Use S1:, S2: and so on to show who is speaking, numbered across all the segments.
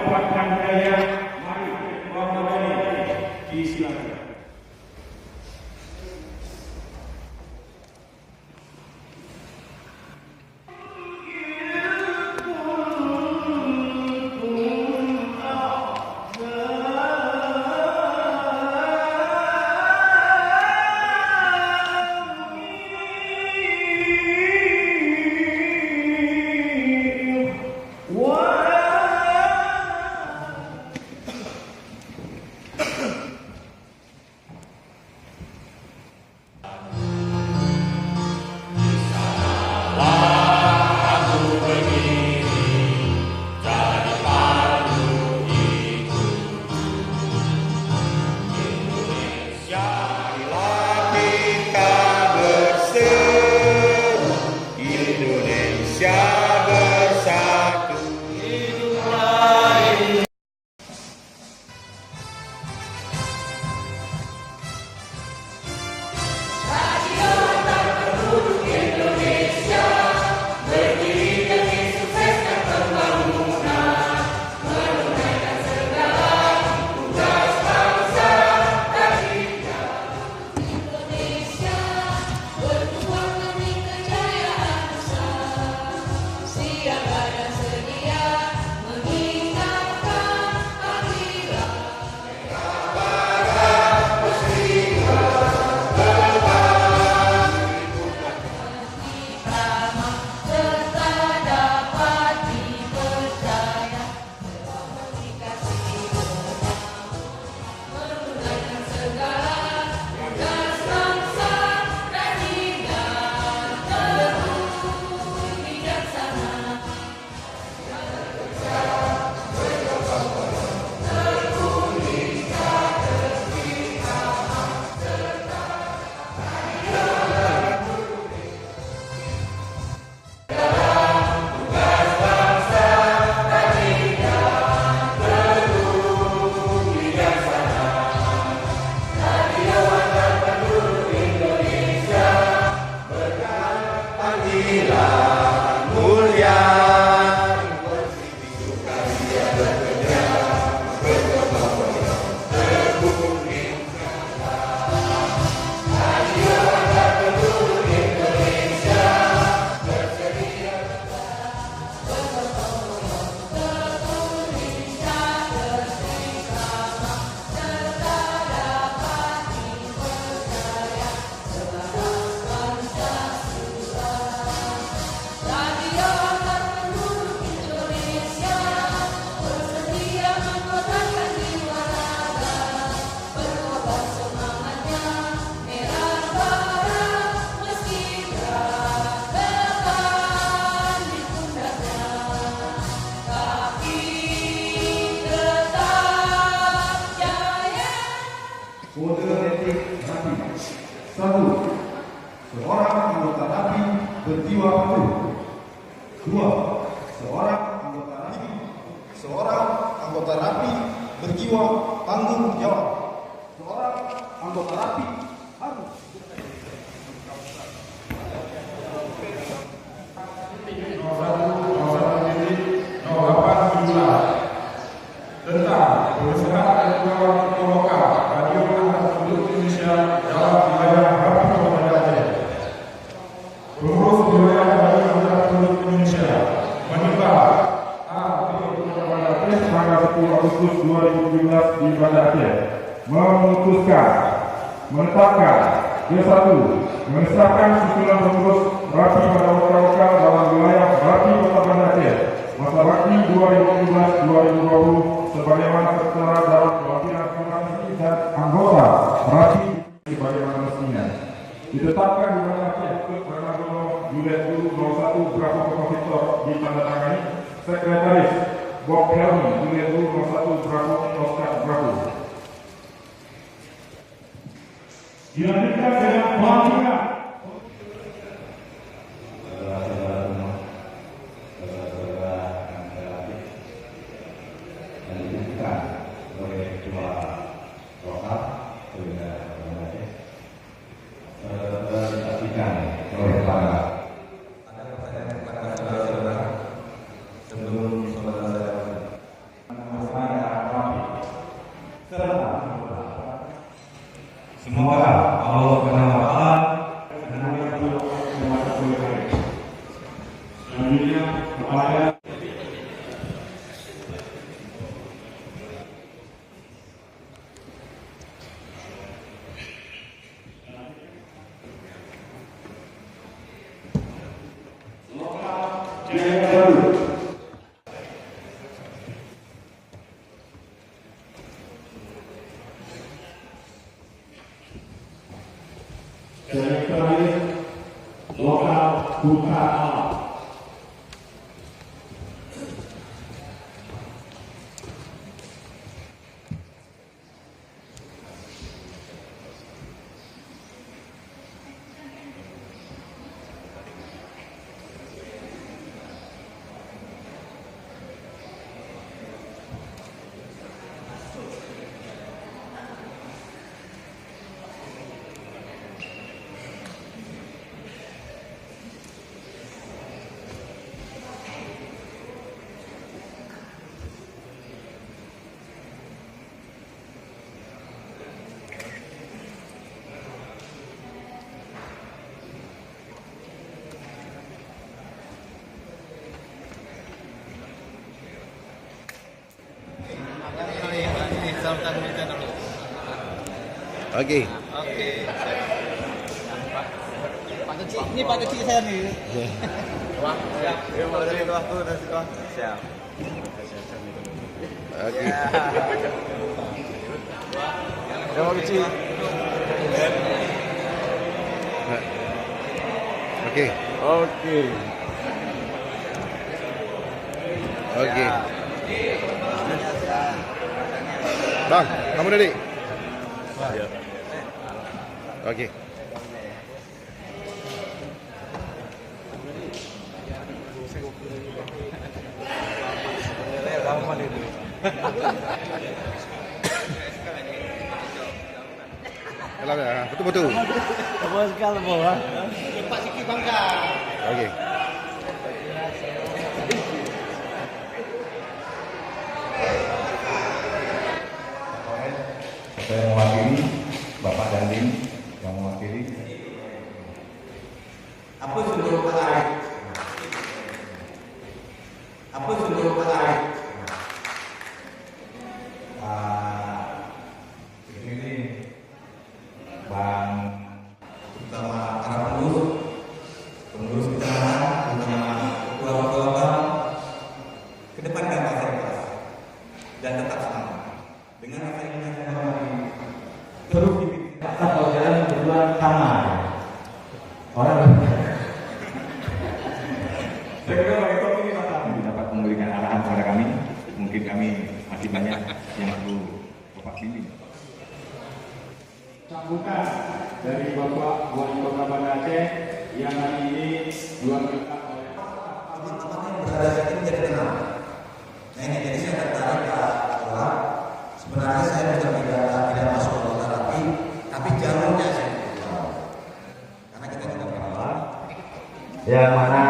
S1: mendapatkan hadiah. Mari Ketua Majelis disilakan.
S2: Kode etik NAPI. 1. Seorang anggota NAPI berjiwa penuh. 2. Seorang anggota NAPI berjiwa tanggung jawab. Seorang anggota NAPI harus
S1: tentang perusahaan dan kawan lokal Radio Angkatan Laut Indonesia dalam wilayah Rapi Kabupaten Aceh. Pengurus wilayah Radio Angkatan Laut Indonesia menimbang pada tanggal 10 Agustus 2017 di Banda Aceh memutuskan menetapkan ke-1 mengesahkan susunan pengurus Rapi pada lokal dalam wilayah Rapi Kota Banda Aceh masa bakti 2017-2020 sebagaimana tertera dalam pelatihan formasi dan anggota Rapi sebagaimana mestinya. Ditetapkan di Banda Aceh untuk Bernardo Juliet 01 Bravo Kota Victor ditandatangani Sekretaris Bob Helmi Juliet 01 Bravo Oscar Bravo. Dilanjutkan dengan pelantikan. Semoga Allah Subhanahu wa taala menamparkan kepada kita. Selanjutnya kepada yang terakhir, lokal buka alam.
S3: Oke.
S4: Pak Kecil, ini Pak Kecil saya nih. Wah, siap. Ya, mulai dari waktu dan siap. Siap.
S3: Oke.
S4: Ya, Pak Kecil.
S3: Oke.
S4: Oke.
S3: Oke. Bang, kamu ready?
S4: Ya.
S3: Oke. Kalau ya, betul-betul.
S4: Bos kalau bawa. Pak Siki Bangka.
S3: Oke.
S1: Saya mewakili Bapak Dandim yang mewakili.
S2: Apa sebelum tarik? Apa sebelum tarik?
S1: Ini Bang
S2: Utama para pengurus kecamatan, terutama ketua-ketua, kedepankan rasa ikhlas dan tetap semangat. Dengan rasa ikhlas dan semangat terus dipikirkan.
S1: kalau jalan berdua sama orang saya kira Bang Eko ini dapat memberikan arahan kepada kami. Mungkin kami masih banyak yang perlu Bapak pilih. Sambutan dari Bapak Wali Kota Banda Aceh yang hari ini luar biasa oleh
S2: Tempat yang berada di sini menjadi tenang. Nah ini jadi saya tertarik Pak Ketua. Sebenarnya saya bukan tidak masuk ke terapi, tapi jalurnya saya tahu. Karena kita juga pernah.
S5: Yang mana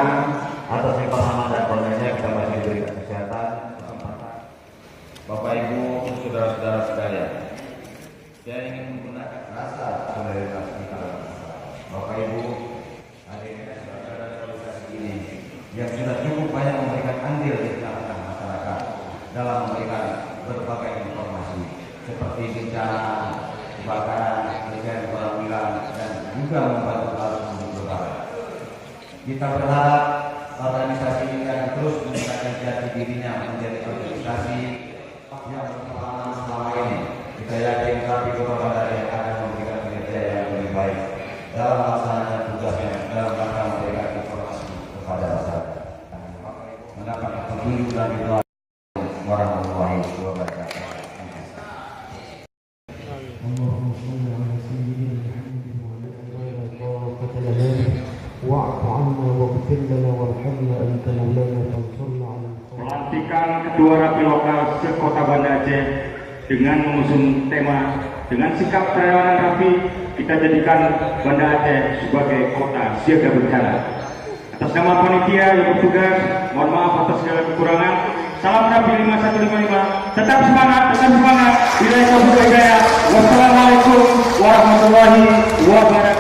S5: atas informasi dan kontennya kita masih diberikan kesehatan, kesempatan. Bapak Ibu, saudara-saudara sekalian, saya ingin menggunakan rasa solidaritas kita. Bapak Ibu, hari ini saudara solidaritas ini yang sudah cukup banyak memberikan andil di tengah masyarakat dalam memberikan berbagai informasi seperti bencana, kebakaran, kejadian pengambilan dan juga membantu dalam mengumpulkan. Kita berharap organisasi ini akan terus meningkatkan jati dirinya menjadi organisasi yang berpengalaman selama ini. Kita yakin kami Kota Banda Aceh akan memberikan kinerja yang lebih baik dalam melaksanakan tugasnya dalam rangka memberikan informasi kepada masyarakat. Mendapat petunjuk dan doa warahmatullahi wabarakatuh.
S6: اللهم صل على سيدنا محمد وعلى آله طاقة الأمان واعف عنا واغفر لنا وارحمنا أنت مولانا فانصرنا على القوم.
S1: Pelantikan Ketua Rapi Lokal se-Kota Banda Aceh dengan mengusung tema dengan sikap kerawanan rapi kita jadikan Banda Aceh sebagai kota siaga bencana. Atas nama panitia yang bertugas, mohon maaf atas segala kekurangan. Salam Rapi 5155. Tetap semangat, tetap semangat. Bila itu Wassalamualaikum warahmatullahi wabarakatuh.